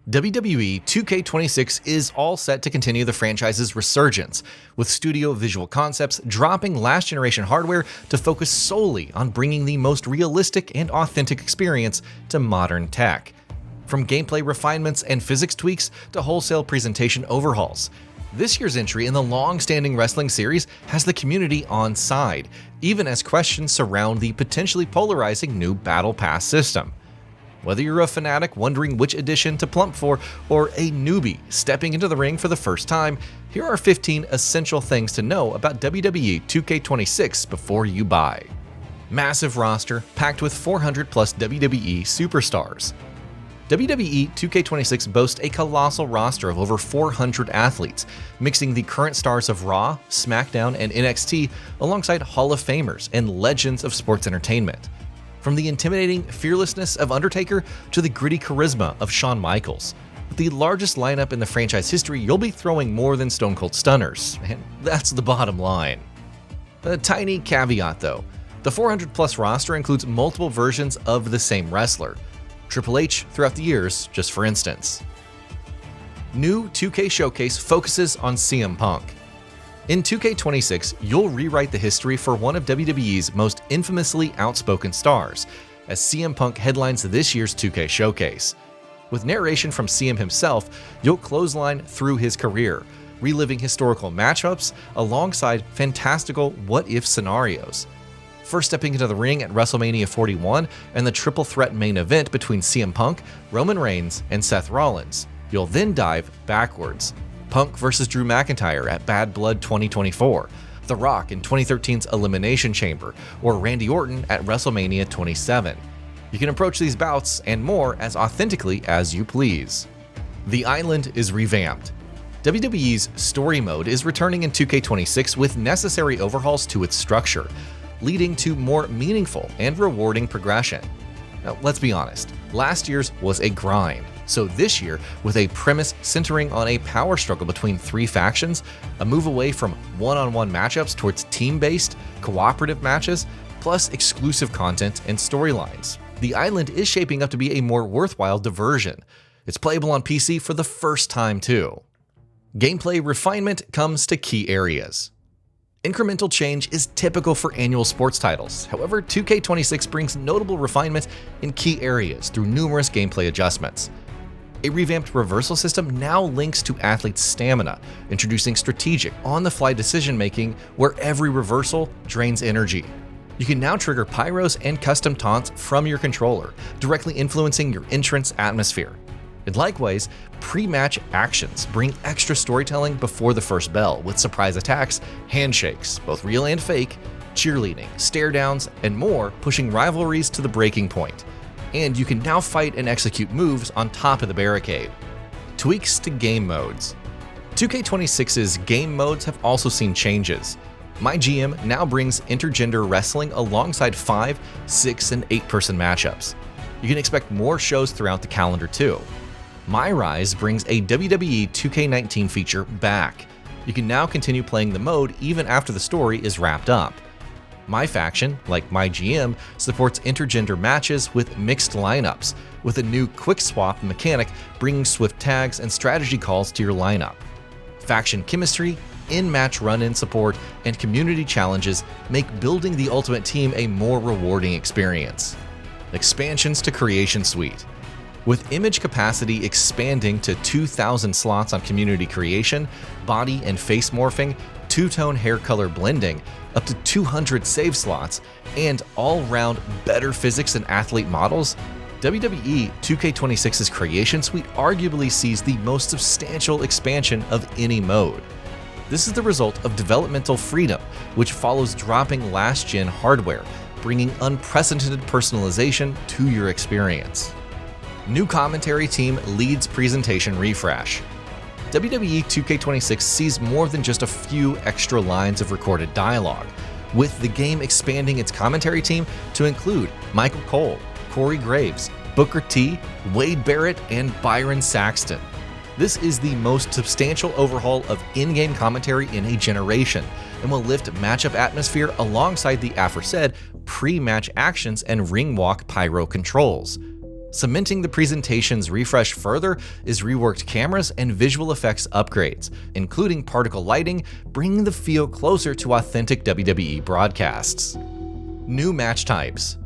WWE 2K26 is all set to continue the franchise's resurgence, with Studio Visual Concepts dropping last-generation hardware to focus solely on bringing the most realistic and authentic experience to modern tech. From gameplay refinements and physics tweaks to wholesale presentation overhauls, this year's entry in the long-standing wrestling series has the community on side, even as questions surround the potentially polarizing new Battle Pass system. Whether you're a fanatic wondering which edition to plump for, or a newbie stepping into the ring for the first time, here are 15 essential things to know about WWE 2K26 before you buy. Massive roster, packed with 400 plus WWE superstars. WWE 2K26 boasts a colossal roster of over 400 athletes, mixing the current stars of Raw, SmackDown, and NXT alongside Hall of Famers and legends of sports entertainment. From the intimidating fearlessness of Undertaker to the gritty charisma of Shawn Michaels. With the largest lineup in the franchise history, you'll be throwing more than Stone Cold Stunners, and that's the bottom line. A tiny caveat though, the 400 plus roster includes multiple versions of the same wrestler. Triple H throughout the years, just for instance. New 2K Showcase focuses on CM Punk. In 2K26, you'll rewrite the history for one of WWE's most infamously outspoken stars, as CM Punk headlines this year's 2K Showcase. With narration from CM himself, you'll clothesline through his career, reliving historical matchups alongside fantastical what-if scenarios. First stepping into the ring at WrestleMania 41 and the triple threat main event between CM Punk, Roman Reigns, and Seth Rollins, you'll then dive backwards. Punk vs. Drew McIntyre at Bad Blood 2024, The Rock in 2013's Elimination Chamber, or Randy Orton at WrestleMania 27. You can approach these bouts and more as authentically as you please. The Island is revamped. WWE's Story Mode is returning in 2K26 with necessary overhauls to its structure, leading to more meaningful and rewarding progression. Now, let's be honest, last year's was a grind. So this year, with a premise centering on a power struggle between three factions, a move away from one-on-one matchups towards team-based, cooperative matches, plus exclusive content and storylines, the Island is shaping up to be a more worthwhile diversion. It's playable on PC for the first time too. Gameplay refinement comes to key areas. Incremental change is typical for annual sports titles. However, 2K26 brings notable refinement in key areas through numerous gameplay adjustments. A revamped reversal system now links to athletes' stamina, introducing strategic, on-the-fly decision-making where every reversal drains energy. You can now trigger pyros and custom taunts from your controller, directly influencing your entrance atmosphere. And likewise, pre-match actions bring extra storytelling before the first bell with surprise attacks, handshakes, both real and fake, cheerleading, stare-downs, and more, pushing rivalries to the breaking point. And you can now fight and execute moves on top of the barricade. Tweaks to game modes. 2K26's game modes have also seen changes. My GM now brings intergender wrestling alongside 5, 6, and 8-person matchups. You can expect more shows throughout the calendar too. My Rise brings a WWE 2K19 feature back. You can now continue playing the mode even after the story is wrapped up. My Faction, like My GM, supports intergender matches with mixed lineups, with a new quick swap mechanic bringing swift tags and strategy calls to your lineup. Faction chemistry, in-match run-in support, and community challenges make building the Ultimate Team a more rewarding experience. Expansions to Creation Suite. With image capacity expanding to 2,000 slots on community creation, body and face morphing, two-tone hair color blending, up to 200 save slots, and all-round better physics and athlete models, WWE 2K26's Creation Suite arguably sees the most substantial expansion of any mode. This is the result of developmental freedom, which follows dropping last-gen hardware, bringing unprecedented personalization to your experience. New commentary team leads presentation refresh. WWE 2K26 sees more than just a few extra lines of recorded dialogue, with the game expanding its commentary team to include Michael Cole, Corey Graves, Booker T, Wade Barrett, and Byron Saxton. This is the most substantial overhaul of in-game commentary in a generation, and will lift matchup atmosphere alongside the aforesaid pre-match actions and ring walk pyro controls. Cementing the presentation's refresh further is reworked cameras and visual effects upgrades, including particle lighting, bringing the feel closer to authentic WWE broadcasts. New match types.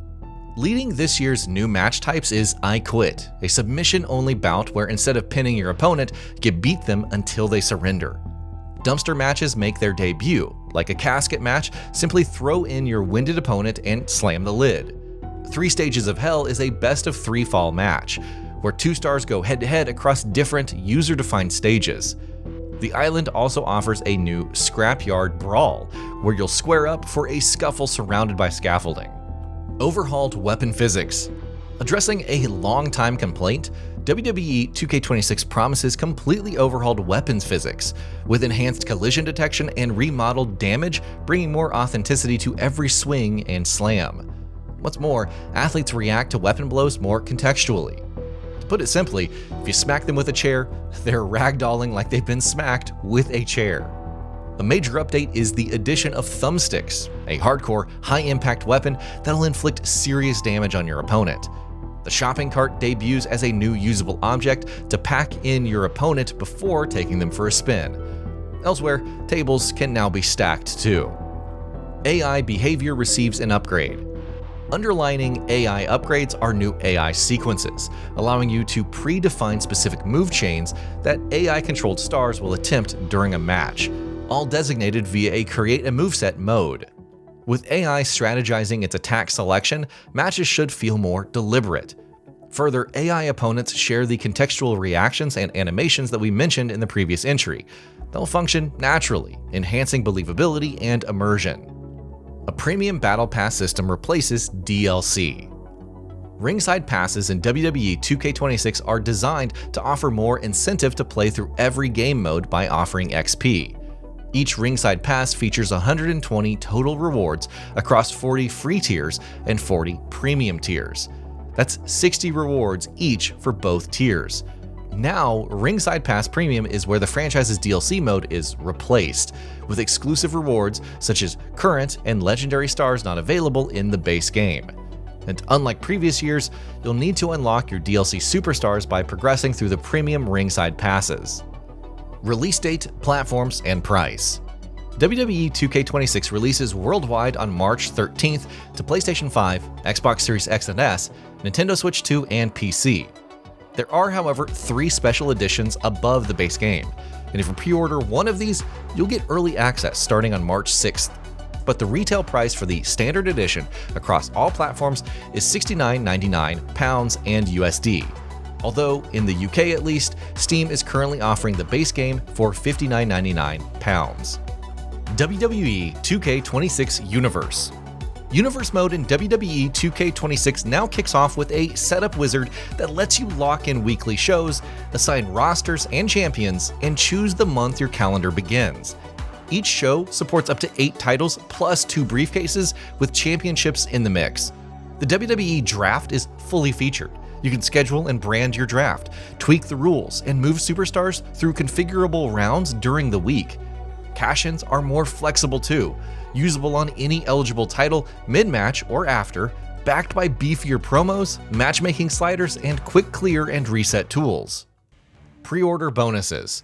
Leading this year's new match types is I Quit, a submission-only bout where instead of pinning your opponent, you beat them until they surrender. Dumpster matches make their debut. Like a casket match, simply throw in your winded opponent and slam the lid. 3 Stages of Hell is a best-of-3 fall match, where 2 stars go head-to-head across different user-defined stages. The island also offers a new Scrapyard Brawl, where you'll square up for a scuffle surrounded by scaffolding. Overhauled weapon physics. Addressing a long-time complaint, WWE 2K26 promises completely overhauled weapons physics, with enhanced collision detection and remodeled damage, bringing more authenticity to every swing and slam. What's more, athletes react to weapon blows more contextually. To put it simply, if you smack them with a chair, they're ragdolling like they've been smacked with a chair. A major update is the addition of thumbsticks, a hardcore, high-impact weapon that'll inflict serious damage on your opponent. The shopping cart debuts as a new usable object to pack in your opponent before taking them for a spin. Elsewhere, tables can now be stacked too. AI behavior receives an upgrade. Underlining AI upgrades are new AI sequences, allowing you to predefine specific move chains that AI-controlled stars will attempt during a match, all designated via a Create a Moveset mode. With AI strategizing its attack selection, matches should feel more deliberate. Further, AI opponents share the contextual reactions and animations that we mentioned in the previous entry. They'll function naturally, enhancing believability and immersion. A premium battle pass system replaces DLC. Ringside passes in WWE 2K26 are designed to offer more incentive to play through every game mode by offering XP. Each ringside pass features 120 total rewards across 40 free tiers and 40 premium tiers. That's 60 rewards each for both tiers. Now, Ringside Pass Premium is where the franchise's DLC mode is replaced, with exclusive rewards such as current and legendary stars not available in the base game. And unlike previous years, you'll need to unlock your DLC superstars by progressing through the premium Ringside Passes. Release date, platforms, and price. WWE 2K26 releases worldwide on March 13th to PlayStation 5, Xbox Series X and S, Nintendo Switch 2, and PC. There are, however, 3 special editions above the base game, and if you pre-order one of these, you'll get early access starting on March 6th. But the retail price for the standard edition across all platforms is £69.99 and USD. Although, in the UK at least, Steam is currently offering the base game for £59.99. WWE 2K26 Universe. Universe mode in WWE 2K26 now kicks off with a setup wizard that lets you lock in weekly shows, assign rosters and champions, and choose the month your calendar begins. Each show supports up to 8 titles plus 2 briefcases with championships in the mix. The WWE Draft is fully featured. You can schedule and brand your draft, tweak the rules, and move superstars through configurable rounds during the week. Cash-ins are more flexible too, usable on any eligible title mid-match or after, backed by beefier promos, matchmaking sliders, and quick clear and reset tools. Pre-order bonuses.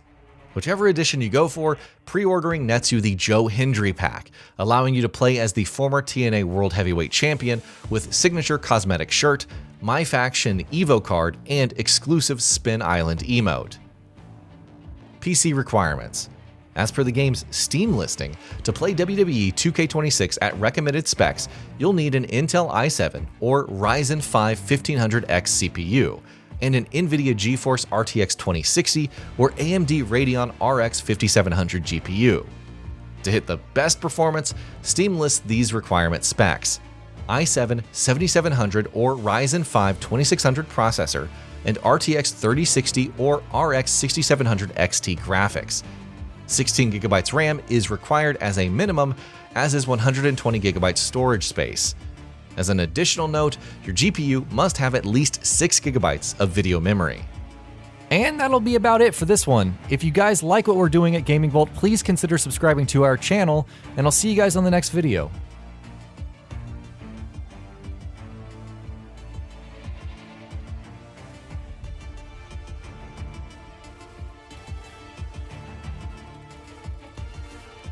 Whichever edition you go for, pre-ordering nets you the Joe Hendry pack, allowing you to play as the former TNA World Heavyweight Champion with signature cosmetic shirt, My Faction Evo card, and exclusive Spin Island emote. PC requirements. As per the game's Steam listing, to play WWE 2K26 at recommended specs, you'll need an Intel i7 or Ryzen 5 1500X CPU, and an NVIDIA GeForce RTX 2060 or AMD Radeon RX 5700 GPU. To hit the best performance, Steam lists these requirement specs: i7 7700 or Ryzen 5 2600 processor, and RTX 3060 or RX 6700 XT graphics. 16GB RAM is required as a minimum, as is 120GB storage space. As an additional note, your GPU must have at least 6GB of video memory. And that'll be about it for this one. If you guys like what we're doing at GamingBolt, please consider subscribing to our channel, and I'll see you guys on the next video.